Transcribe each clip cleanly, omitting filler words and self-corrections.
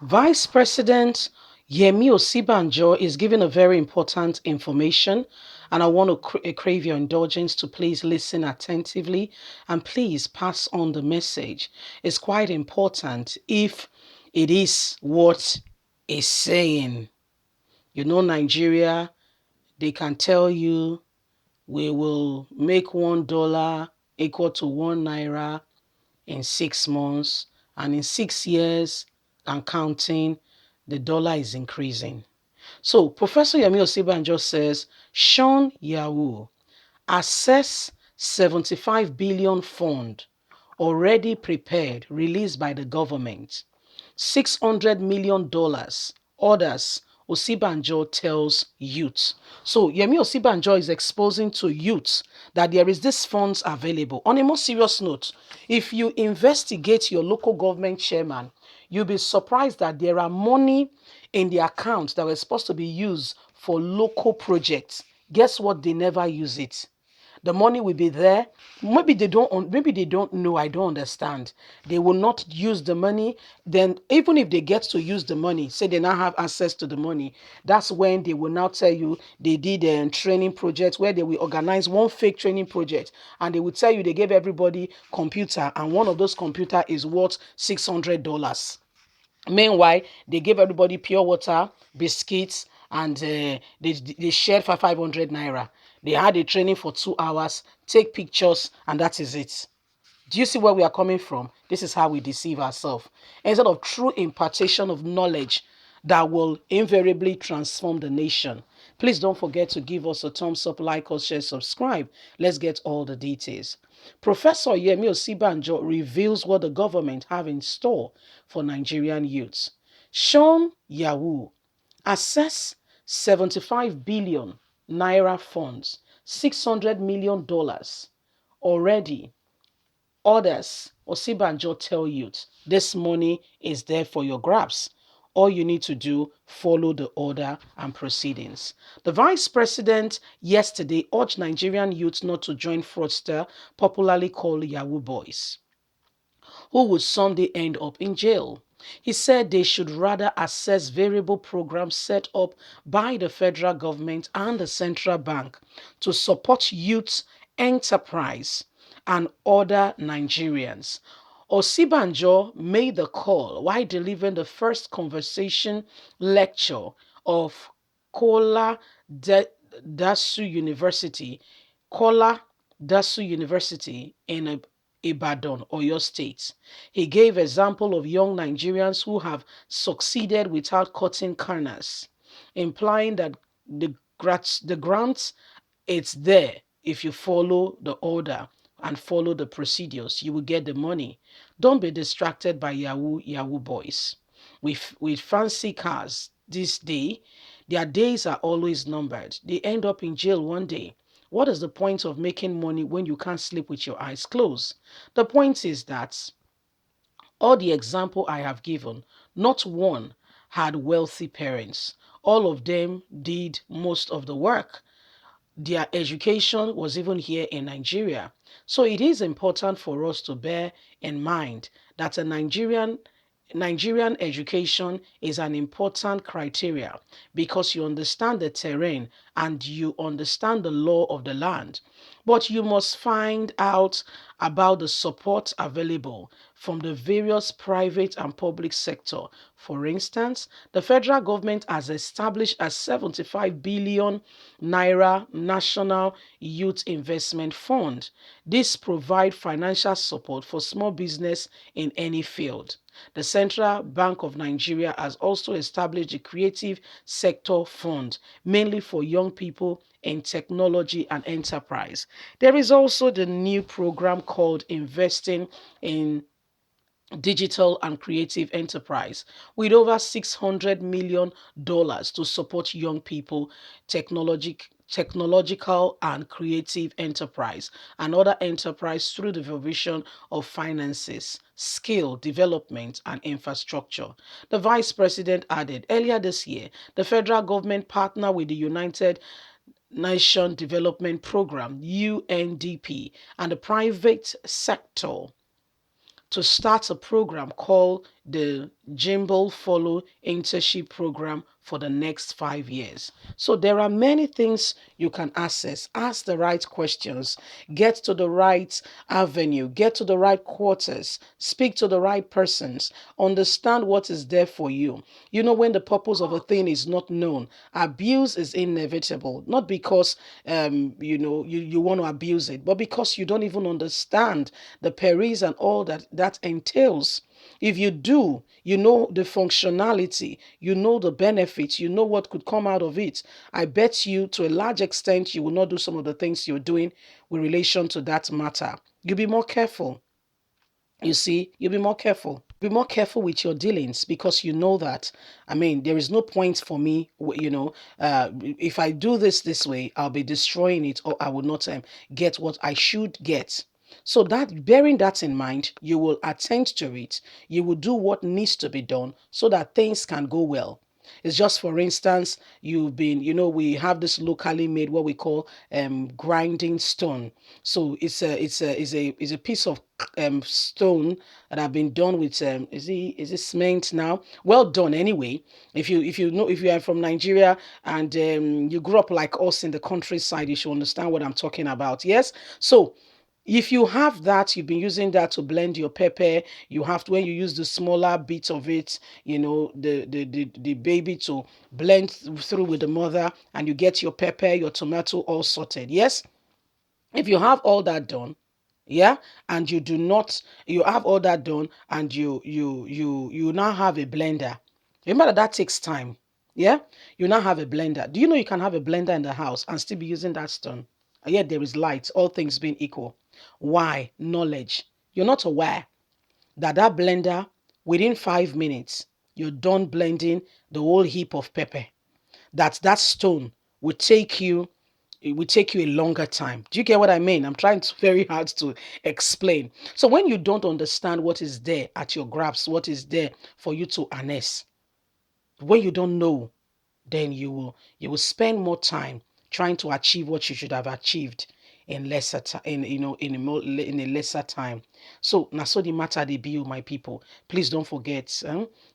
Vice President Yemi Osinbajo is giving a very important information, and I want to crave your indulgence to please listen attentively and please pass on the message. It's quite important if it is what is saying. Nigeria, they can tell you we will make $1 equal to 1 naira in 6 months, and in 6 years and counting, the dollar is increasing. So Professor Yemi Osinbajo says, Sean Yahoo, assess 75 billion fund already prepared, released by the government. $600 million orders, Osinbajo tells youth. So Yemi Osinbajo is exposing to youth that there is this funds available. On a more serious note, if you investigate your local government chairman, you'll be surprised that there are money in the account that were supposed to be used for local projects. Guess what? They never use it. The money will be there. Maybe they don't know. I don't understand. They will not use the money. Then even if they get to use the money, say they now have access to the money, that's when they will now tell you they did a training project where they will organize one fake training project, and they will tell you they gave everybody computer, and one of those computer is worth $600. Meanwhile, they gave everybody pure water, biscuits, and they shared for 500 naira. They had a training for 2 hours, take pictures, and that is it. Do you see where we are coming from? This is how we deceive ourselves. Instead of true impartation of knowledge that will invariably transform the nation. Please don't forget to give us a thumbs up, like us, share, subscribe. Let's get all the details. Professor Yemi Osinbajo reveals what the government have in store for Nigerian youths. Sean Yahoo, assess 75 billion naira funds, $600 million already. Others, Osinbajo tell youth, this money is there for your grabs. All you need to do, follow the order and proceedings. The vice president yesterday urged Nigerian youths not to join fraudster, popularly called Yahoo boys, who would someday end up in jail. He said they should rather assess variable programs set up by the federal government and the central bank to support youth enterprise and other Nigerians. Osinbajo made the call while delivering the first conversation lecture of Kola Dasu University, Kola Dasu University in Ibadan, Oyo State. He gave example of young Nigerians who have succeeded without cutting corners, implying that the grants, it's there. If you follow the order and follow the procedures, you will get the money. Don't be distracted by Yahoo boys. With fancy cars this day, their days are always numbered. They end up in jail one day. What is the point of making money when you can't sleep with your eyes closed? The point is that all the example I have given, not one had wealthy parents. All of them did most of the work. Their education was even here in Nigeria. So it is important for us to bear in mind that a Nigerian education is an important criteria because you understand the terrain and you understand the law of the land. But you must find out about the support available from the various private and public sector. For instance, the federal government has established a 75 billion naira National Youth Investment Fund. This provides financial support for small business in any field. The Central Bank of Nigeria has also established the Creative Sector Fund, mainly for young people in technology and enterprise. There is also the new program called Investing in Digital and Creative Enterprise, with over $600 million to support young people, technological and creative enterprise, and other enterprise through the provision of finances, skill development, and infrastructure. The vice president added, earlier this year, the federal government partnered with the United Nation Development Program, UNDP, and the private sector to start a program called the Jimble Follow internship program for the next 5 years. So there are many things you can access. Ask the right questions, get to the right avenue, get to the right quarters, speak to the right persons, understand what is there for you. You know, when the purpose of a thing is not known, abuse is inevitable. Not because you want to abuse it, but because you don't even understand the perils and all that entails. If you do, you know the functionality, you know the benefits, you know what could come out of it. I bet you to a large extent you will not do some of the things you're doing with relation to that matter. You'll be more careful. You see, you'll be more careful. Be more careful with your dealings because you know that. I mean, there is no point for me, if I do this way, I'll be destroying it or I will not get what I should get. So that bearing that in mind, you will attend to it. You will do what needs to be done so that things can go well. It's just, for instance, we have this locally made what we call grinding stone. So it's a piece of stone that have been done with is it cement now? Well done anyway. If you are from Nigeria and you grew up like us in the countryside, you should understand what I'm talking about. Yes. So if you have that, you've been using that to blend your pepper. You have to, when you use the smaller bits of it, the baby to blend through with the mother, and you get your pepper, your tomato all sorted. Yes. If you have all that done, yeah, and you do not, you have all that done, and you now have a blender. Remember that takes time. Yeah, you now have a blender. Do you know you can have a blender in the house and still be using that stone? And yet there is light, all things being equal. Why? Knowledge. You're not aware that blender, within 5 minutes, you're done blending the whole heap of pepper. That stone would take you it will take you a longer time. Do you get what I mean? I'm trying very hard to explain. So when you don't understand what is there at your grasp, what is there for you to harness, when you don't know, then you will spend more time trying to achieve what you should have achieved in lesser time, in a lesser time. So now, so the matter they be, my people. Please don't forget,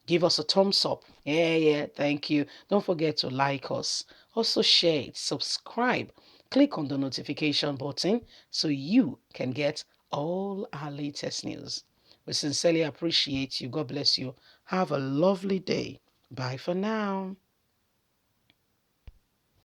give us a thumbs up. Yeah, thank you. Don't forget to like us. Also share it, subscribe, click on the notification button so you can get all our latest news. We sincerely appreciate you. God bless you. Have a lovely day. Bye for now.